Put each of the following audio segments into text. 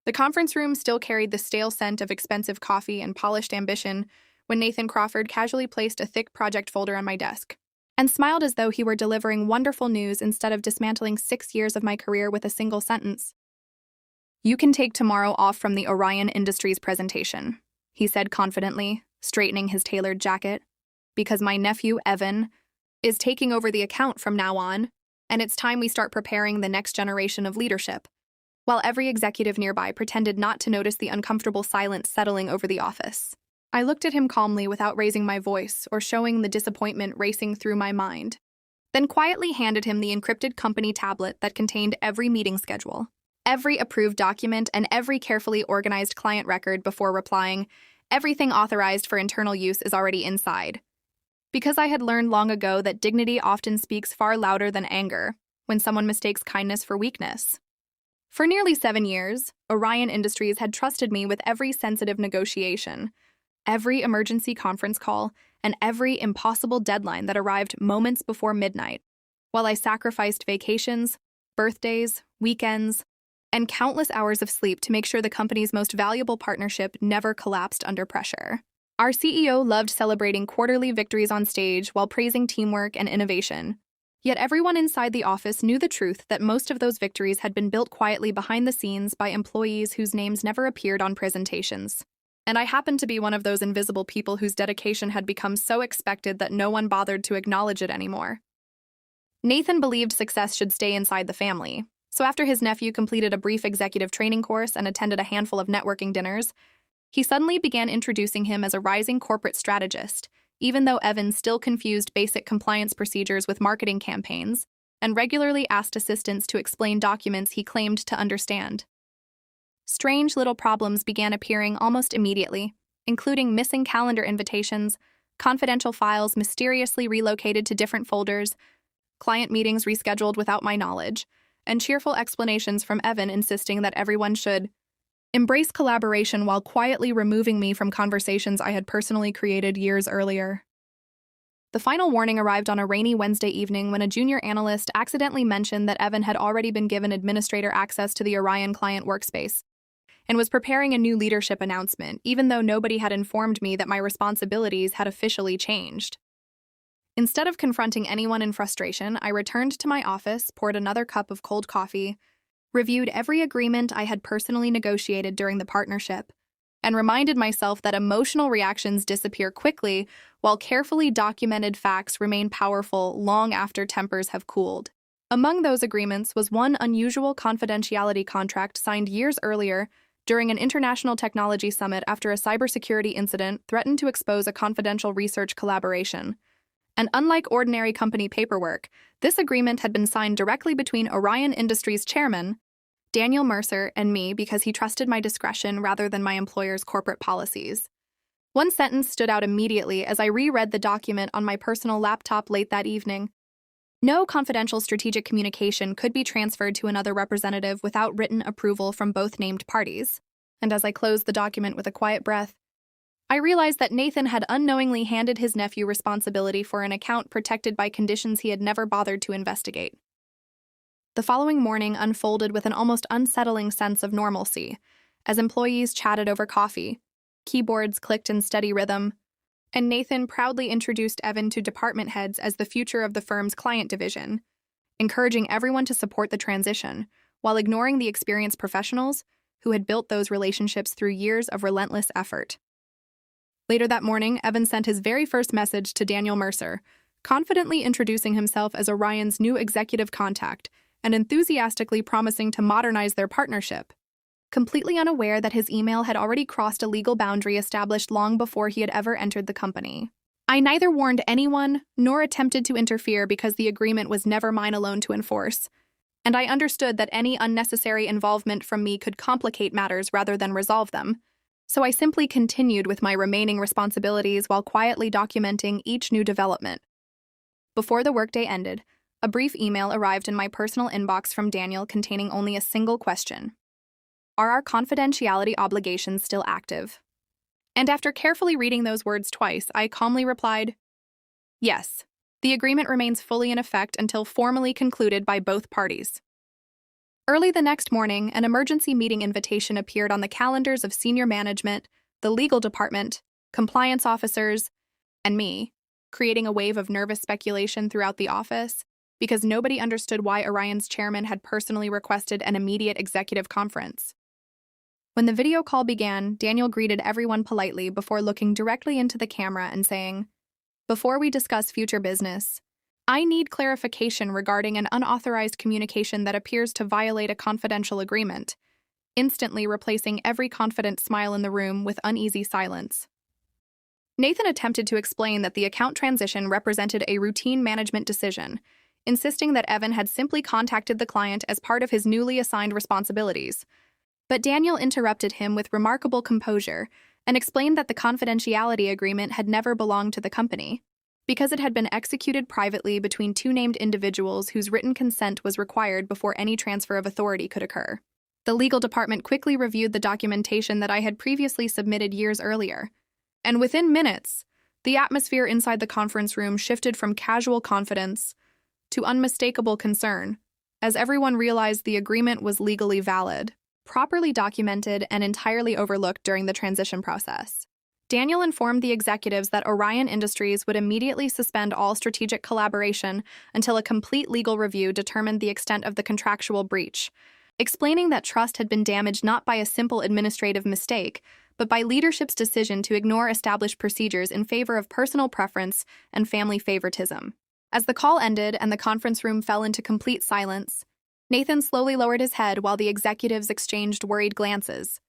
The conference room still carried the stale scent of expensive coffee and polished ambition when Nathan Crawford casually placed a thick project folder on my desk and smiled as though he were delivering wonderful news instead of dismantling 6 years of my career with a single sentence. "You can take tomorrow off from the Orion Industries presentation," he said confidently, straightening his tailored jacket, "because my nephew, Evan, is taking over the account from now on, and it's time we start preparing the next generation of leadership," while every executive nearby pretended not to notice the uncomfortable silence settling over the office. I looked at him calmly without raising my voice or showing the disappointment racing through my mind, then quietly handed him the encrypted company tablet that contained every meeting schedule, every approved document, and every carefully organized client record before replying, "Everything authorized for internal use is already inside," because I had learned long ago that dignity often speaks far louder than anger when someone mistakes kindness for weakness. For nearly 7 years, Orion Industries had trusted me with every sensitive negotiation, every emergency conference call, and every impossible deadline that arrived moments before midnight, while I sacrificed vacations, birthdays, weekends, and countless hours of sleep to make sure the company's most valuable partnership never collapsed under pressure. Our CEO loved celebrating quarterly victories on stage while praising teamwork and innovation. Yet everyone inside the office knew the truth that most of those victories had been built quietly behind the scenes by employees whose names never appeared on presentations. And I happened to be one of those invisible people whose dedication had become so expected that no one bothered to acknowledge it anymore. Nathan believed success should stay inside the family, so after his nephew completed a brief executive training course and attended a handful of networking dinners, he suddenly began introducing him as a rising corporate strategist, even though Evan still confused basic compliance procedures with marketing campaigns and regularly asked assistants to explain documents he claimed to understand. Strange little problems began appearing almost immediately, including missing calendar invitations, confidential files mysteriously relocated to different folders, client meetings rescheduled without my knowledge, and cheerful explanations from Evan insisting that everyone should embrace collaboration while quietly removing me from conversations I had personally created years earlier. The final warning arrived on a rainy Wednesday evening when a junior analyst accidentally mentioned that Evan had already been given administrator access to the Orion client workspace and was preparing a new leadership announcement, even though nobody had informed me that my responsibilities had officially changed. Instead of confronting anyone in frustration, I returned to my office, poured another cup of cold coffee, reviewed every agreement I had personally negotiated during the partnership, and reminded myself that emotional reactions disappear quickly while carefully documented facts remain powerful long after tempers have cooled. Among those agreements was one unusual confidentiality contract signed years earlier during an international technology summit after a cybersecurity incident threatened to expose a confidential research collaboration. And unlike ordinary company paperwork, this agreement had been signed directly between Orion Industries chairman, Daniel Mercer, and me because he trusted my discretion rather than my employer's corporate policies. One sentence stood out immediately as I reread the document on my personal laptop late that evening. No confidential strategic communication could be transferred to another representative without written approval from both named parties. And as I closed the document with a quiet breath, I realized that Nathan had unknowingly handed his nephew responsibility for an account protected by conditions he had never bothered to investigate. The following morning unfolded with an almost unsettling sense of normalcy, as employees chatted over coffee, keyboards clicked in steady rhythm, and Nathan proudly introduced Evan to department heads as the future of the firm's client division, encouraging everyone to support the transition, while ignoring the experienced professionals who had built those relationships through years of relentless effort. Later that morning, Evan sent his very first message to Daniel Mercer, confidently introducing himself as Orion's new executive contact and enthusiastically promising to modernize their partnership, completely unaware that his email had already crossed a legal boundary established long before he had ever entered the company. I neither warned anyone nor attempted to interfere because the agreement was never mine alone to enforce, and I understood that any unnecessary involvement from me could complicate matters rather than resolve them, so I simply continued with my remaining responsibilities while quietly documenting each new development. Before the workday ended, a brief email arrived in my personal inbox from Daniel containing only a single question. Are our confidentiality obligations still active? And after carefully reading those words twice, I calmly replied, yes, the agreement remains fully in effect until formally concluded by both parties. Early the next morning, an emergency meeting invitation appeared on the calendars of senior management, the legal department, compliance officers, and me, creating a wave of nervous speculation throughout the office because nobody understood why Orion's chairman had personally requested an immediate executive conference. When the video call began, Daniel greeted everyone politely before looking directly into the camera and saying, "Before we discuss future business, I need clarification regarding an unauthorized communication that appears to violate a confidential agreement," instantly replacing every confident smile in the room with uneasy silence. Nathan attempted to explain that the account transition represented a routine management decision, insisting that Evan had simply contacted the client as part of his newly assigned responsibilities. But Daniel interrupted him with remarkable composure and explained that the confidentiality agreement had never belonged to the company, because it had been executed privately between two named individuals whose written consent was required before any transfer of authority could occur. The legal department quickly reviewed the documentation that I had previously submitted years earlier, and within minutes, the atmosphere inside the conference room shifted from casual confidence to unmistakable concern, as everyone realized the agreement was legally valid, properly documented, and entirely overlooked during the transition process. Daniel informed the executives that Orion Industries would immediately suspend all strategic collaboration until a complete legal review determined the extent of the contractual breach, explaining that trust had been damaged not by a simple administrative mistake, but by leadership's decision to ignore established procedures in favor of personal preference and family favoritism. As the call ended and the conference room fell into complete silence, Nathan slowly lowered his head while the executives exchanged worried glances,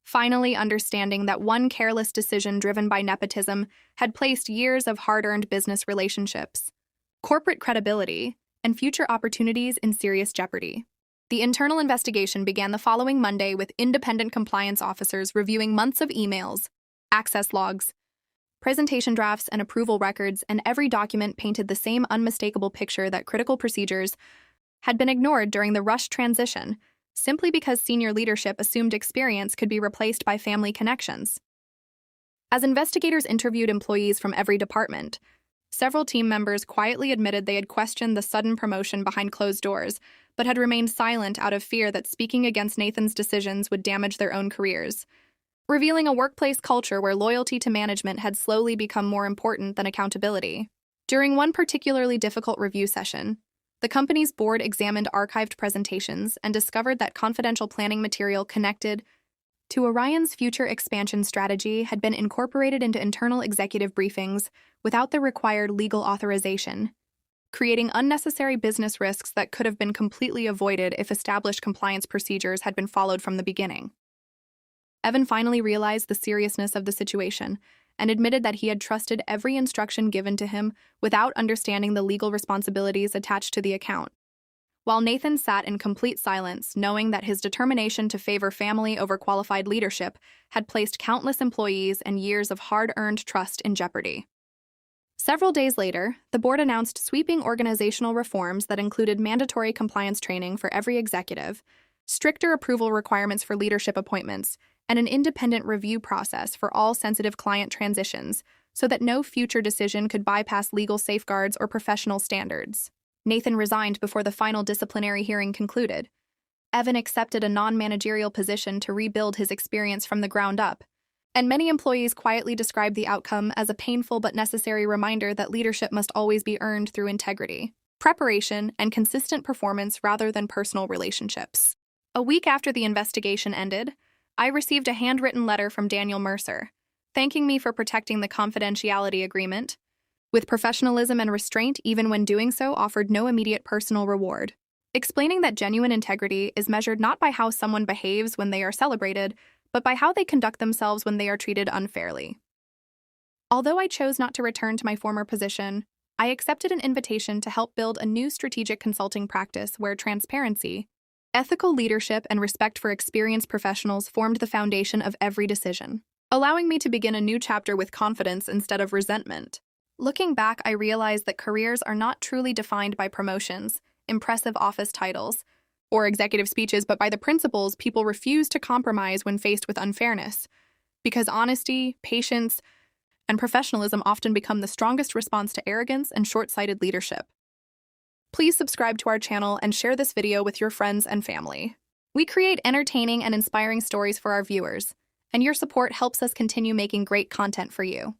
finally understanding that one careless decision driven by nepotism had placed years of hard-earned business relationships, corporate credibility, and future opportunities in serious jeopardy. The internal investigation began the following Monday with independent compliance officers reviewing months of emails, access logs, presentation drafts, and approval records, and every document painted the same unmistakable picture that critical procedures had been ignored during the rushed transition, simply because senior leadership assumed experience could be replaced by family connections. As investigators interviewed employees from every department, several team members quietly admitted they had questioned the sudden promotion behind closed doors, but had remained silent out of fear that speaking against Nathan's decisions would damage their own careers, revealing a workplace culture where loyalty to management had slowly become more important than accountability. During one particularly difficult review session, the company's board examined archived presentations and discovered that confidential planning material connected to Orion's future expansion strategy had been incorporated into internal executive briefings without the required legal authorization, creating unnecessary business risks that could have been completely avoided if established compliance procedures had been followed from the beginning. Evan finally realized the seriousness of the situation and admitted that he had trusted every instruction given to him without understanding the legal responsibilities attached to the account. While Nathan sat in complete silence, knowing that his determination to favor family over qualified leadership had placed countless employees and years of hard-earned trust in jeopardy. Several days later, the board announced sweeping organizational reforms that included mandatory compliance training for every executive, stricter approval requirements for leadership appointments, and an independent review process for all sensitive client transitions so that no future decision could bypass legal safeguards or professional standards. Nathan resigned before the final disciplinary hearing concluded. Evan accepted a non-managerial position to rebuild his experience from the ground up, and many employees quietly described the outcome as a painful but necessary reminder that leadership must always be earned through integrity, preparation, and consistent performance rather than personal relationships. A week after the investigation ended, I received a handwritten letter from Daniel Mercer, thanking me for protecting the confidentiality agreement, with professionalism and restraint even when doing so offered no immediate personal reward, explaining that genuine integrity is measured not by how someone behaves when they are celebrated, but by how they conduct themselves when they are treated unfairly. Although I chose not to return to my former position, I accepted an invitation to help build a new strategic consulting practice where transparency, ethical leadership, and respect for experienced professionals formed the foundation of every decision, allowing me to begin a new chapter with confidence instead of resentment. Looking back, I realized that careers are not truly defined by promotions, impressive office titles, or executive speeches, but by the principles people refuse to compromise when faced with unfairness, because honesty, patience, and professionalism often become the strongest response to arrogance and short-sighted leadership. Please subscribe to our channel and share this video with your friends and family. We create entertaining and inspiring stories for our viewers, and your support helps us continue making great content for you.